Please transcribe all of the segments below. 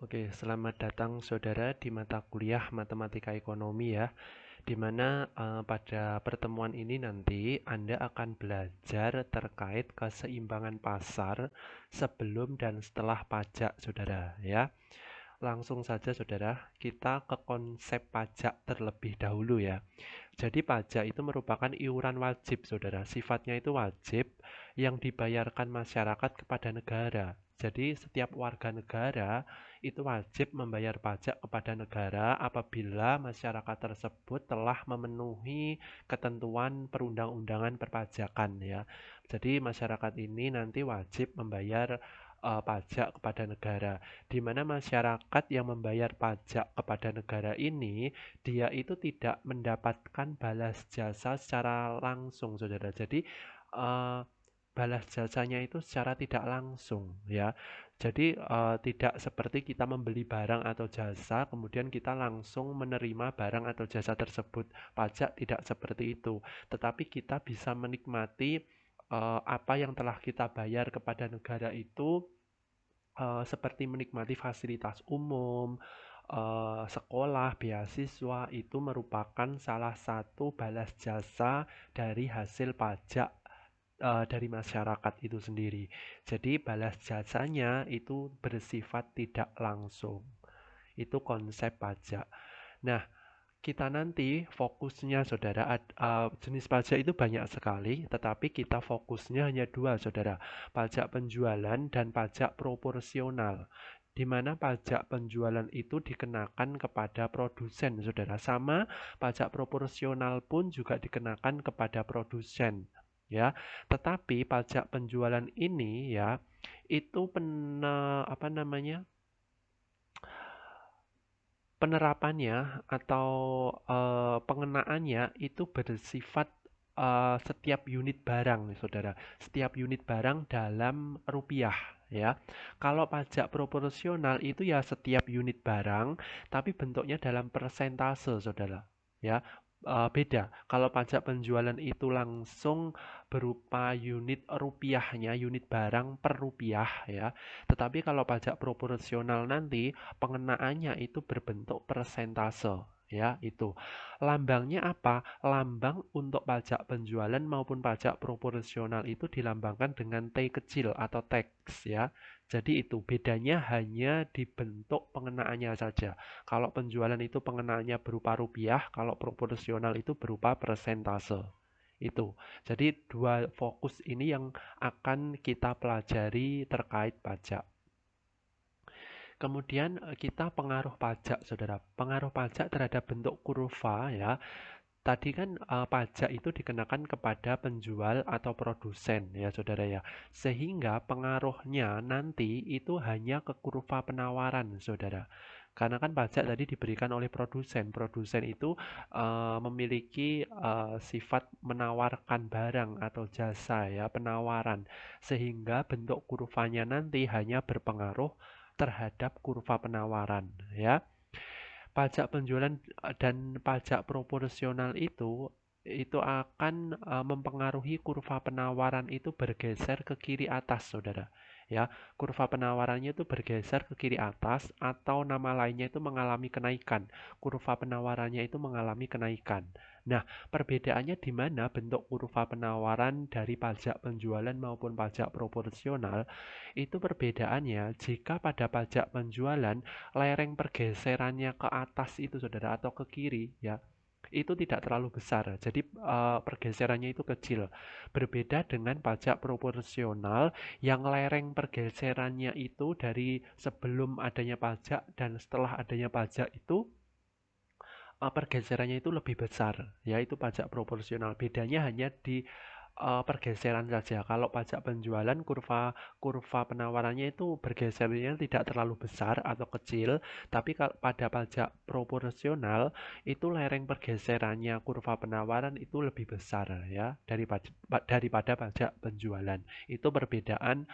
Oke, selamat datang saudara di mata kuliah Matematika Ekonomi ya, di mana pada pertemuan ini nanti Anda akan belajar terkait keseimbangan pasar sebelum dan setelah pajak saudara ya. Langsung saja saudara, kita ke konsep pajak terlebih dahulu ya. Jadi pajak itu merupakan iuran wajib, saudara. Sifatnya itu wajib yang dibayarkan masyarakat kepada negara. Jadi setiap warga negara itu wajib membayar pajak kepada negara apabila masyarakat tersebut telah memenuhi ketentuan perundang-undangan perpajakan ya. Jadi masyarakat ini nanti wajib membayar pajak kepada negara, di mana masyarakat yang membayar pajak kepada negara ini dia itu tidak mendapatkan balas jasa secara langsung, saudara. Jadi eh, balas jasanya itu secara tidak langsung, ya. Jadi tidak seperti kita membeli barang atau jasa, kemudian kita langsung menerima barang atau jasa tersebut. Pajak tidak seperti itu, tetapi kita bisa menikmati apa yang telah kita bayar kepada negara itu, seperti menikmati fasilitas umum, sekolah, beasiswa itu merupakan salah satu balas jasa dari hasil pajak dari masyarakat itu sendiri. Jadi balas jasanya itu bersifat tidak langsung. Itu konsep pajak. Nah, kita nanti fokusnya saudara, jenis pajak itu banyak sekali, tetapi kita fokusnya hanya dua saudara, pajak penjualan dan pajak proporsional, di mana pajak penjualan itu dikenakan kepada produsen saudara, sama pajak proporsional pun juga dikenakan kepada produsen ya. Tetapi pajak penjualan ini ya, itu apa namanya, penerapannya atau pengenaannya itu bersifat setiap unit barang, saudara. Setiap unit barang dalam rupiah, ya. Kalau pajak proporsional itu ya setiap unit barang, tapi bentuknya dalam persentase, saudara. Ya, beda. Kalau pajak penjualan itu langsung berupa unit rupiahnya, unit barang per rupiah, ya. Tetapi kalau pajak proporsional nanti pengenaannya itu berbentuk persentase ya itu. Lambangnya apa? Lambang untuk pajak penjualan maupun pajak proporsional itu dilambangkan dengan T kecil atau tax ya. Jadi itu bedanya hanya di bentuk pengenaannya saja. Kalau penjualan itu pengenaannya berupa rupiah, kalau proporsional itu berupa persentase. Itu. Jadi dua fokus ini yang akan kita pelajari terkait pajak. Kemudian kita pengaruh pajak, saudara. Pengaruh pajak terhadap bentuk kurva ya. Tadi kan pajak itu dikenakan kepada penjual atau produsen ya, saudara ya. Sehingga pengaruhnya nanti itu hanya ke kurva penawaran, saudara. Karena kan pajak tadi diberikan oleh produsen. Produsen itu memiliki sifat menawarkan barang atau jasa ya, penawaran. Sehingga bentuk kurvanya nanti hanya berpengaruh terhadap kurva penawaran ya. Pajak penjualan dan pajak proporsional itu akan mempengaruhi kurva penawaran itu bergeser ke kiri atas, saudara. Ya, kurva penawarannya itu bergeser ke kiri atas atau nama lainnya itu mengalami kenaikan. Kurva penawarannya itu mengalami kenaikan. Nah, perbedaannya di mana bentuk kurva penawaran dari pajak penjualan maupun pajak proporsional itu perbedaannya jika pada pajak penjualan lereng pergeserannya ke atas itu saudara atau ke kiri ya itu tidak terlalu besar. Jadi pergeserannya itu kecil. Berbeda dengan pajak proporsional yang lereng pergeserannya itu dari sebelum adanya pajak dan setelah adanya pajak itu pergeserannya itu lebih besar, yaitu pajak proporsional. Bedanya hanya di pergeseran saja. Kalau pajak penjualan kurva kurva penawarannya itu bergesernya tidak terlalu besar atau kecil, tapi kalau pada pajak proporsional itu lereng pergeserannya kurva penawaran itu lebih besar ya daripada pajak penjualan. Itu perbedaan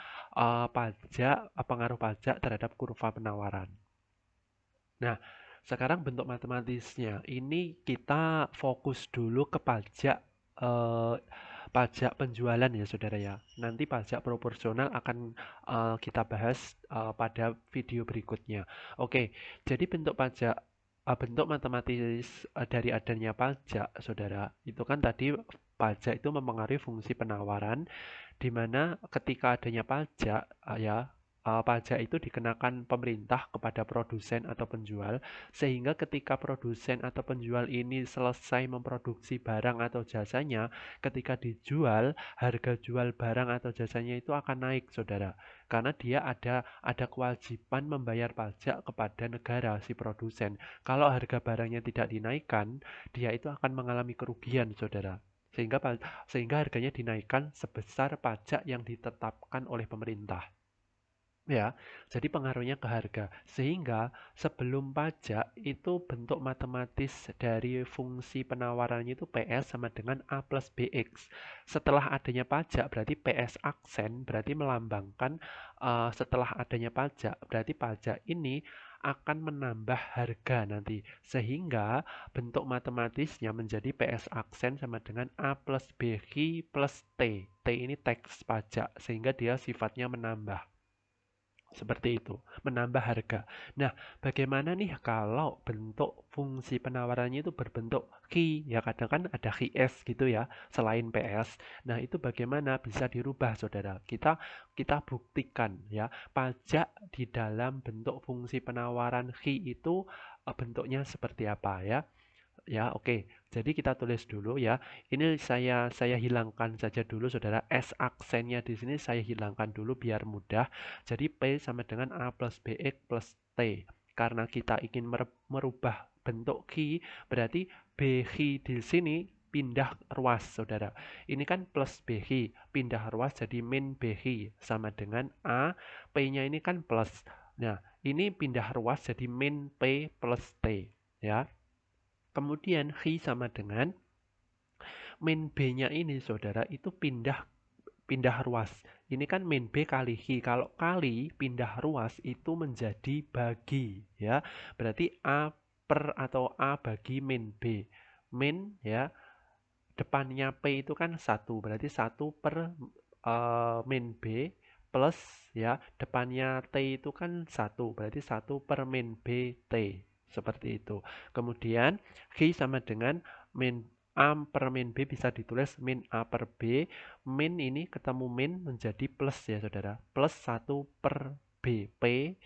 pajak pengaruh pajak terhadap kurva penawaran. Nah, sekarang bentuk matematisnya. Ini kita fokus dulu ke pajak eh, pajak penjualan ya saudara ya. Nanti pajak proporsional akan kita bahas pada video berikutnya. Oke, jadi bentuk matematis dari adanya pajak saudara itu kan tadi pajak itu mempengaruhi fungsi penawaran, di mana ketika adanya pajak pajak itu dikenakan pemerintah kepada produsen atau penjual, sehingga ketika produsen atau penjual ini selesai memproduksi barang atau jasanya, ketika dijual, harga jual barang atau jasanya itu akan naik, saudara. Karena dia ada kewajiban membayar pajak kepada negara si produsen. Kalau harga barangnya tidak dinaikkan, dia itu akan mengalami kerugian, saudara. Sehingga harganya dinaikkan sebesar pajak yang ditetapkan oleh pemerintah. Ya, jadi pengaruhnya ke harga. Sehingga sebelum pajak itu bentuk matematis dari fungsi penawarannya itu PS sama dengan A plus BX. Setelah adanya pajak berarti PS aksen berarti melambangkan setelah adanya pajak berarti pajak ini akan menambah harga nanti. Sehingga bentuk matematisnya menjadi PS aksen sama dengan A plus BQ plus T. T ini teks pajak sehingga dia sifatnya menambah. Seperti itu, menambah harga. Nah, bagaimana nih kalau bentuk fungsi penawarannya itu berbentuk key? Ya kadang kan ada key S gitu ya, selain PS. Nah, itu bagaimana bisa dirubah, Saudara? Kita buktikan ya, pajak di dalam bentuk fungsi penawaran key itu bentuknya seperti apa ya? Ya, oke. Jadi kita tulis dulu ya. Ini saya hilangkan saja dulu Saudara. S aksennya di sini saya hilangkan dulu biar mudah. Jadi P sama dengan A plus BX plus T. Karena kita ingin merubah bentuk Q, berarti BQ di sini pindah ruas Saudara. Ini kan plus BQ, pindah ruas jadi min BQ sama dengan A, P-nya ini kan plus. Nah, ini pindah ruas jadi min P plus T ya. Kemudian X sama dengan min B-nya ini saudara itu pindah ruas. Ini kan min B kali X. Kalau kali pindah ruas itu menjadi bagi ya. Berarti A per atau A bagi min B. Min ya depannya P itu kan 1. Berarti 1 per min B plus ya depannya T itu kan 1. Berarti 1 per min B T. Seperti itu. Kemudian X sama dengan min A per min B bisa ditulis min A per B. Min ini ketemu min menjadi plus ya saudara. Plus 1 per BP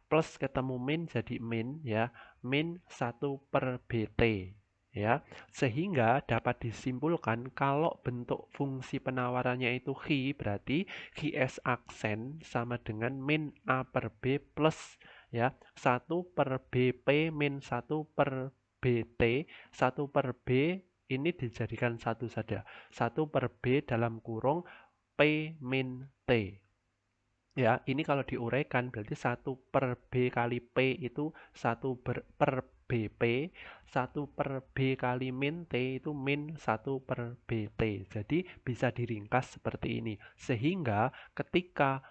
plus ketemu min jadi min ya. Min 1 per BT ya. Sehingga dapat disimpulkan kalau bentuk fungsi penawarannya itu X berarti XS aksen sama dengan min A per B plus ya 1 per BP min 1 per BT 1 per B ini dijadikan satu saja 1 per B dalam kurung P min T ya ini kalau diuraikan berarti 1 per B kali P itu 1 per BP 1 per B kali min T itu min 1 per BT jadi bisa diringkas seperti ini sehingga ketika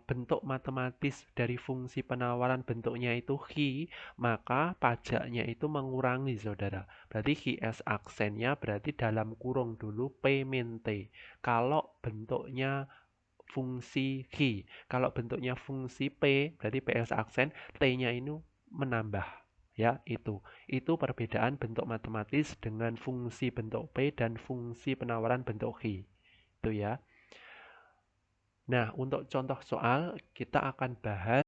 bentuk matematis dari fungsi penawaran bentuknya itu X, maka pajaknya itu mengurangi saudara. Berarti XS aksennya berarti dalam kurung dulu P min T. Kalau bentuknya fungsi X, kalau bentuknya fungsi P, berarti PS aksen, T-nya ini menambah. Ya, itu perbedaan bentuk matematis dengan fungsi bentuk P dan fungsi penawaran bentuk X. Itu ya. Nah, untuk contoh soal kita akan bahas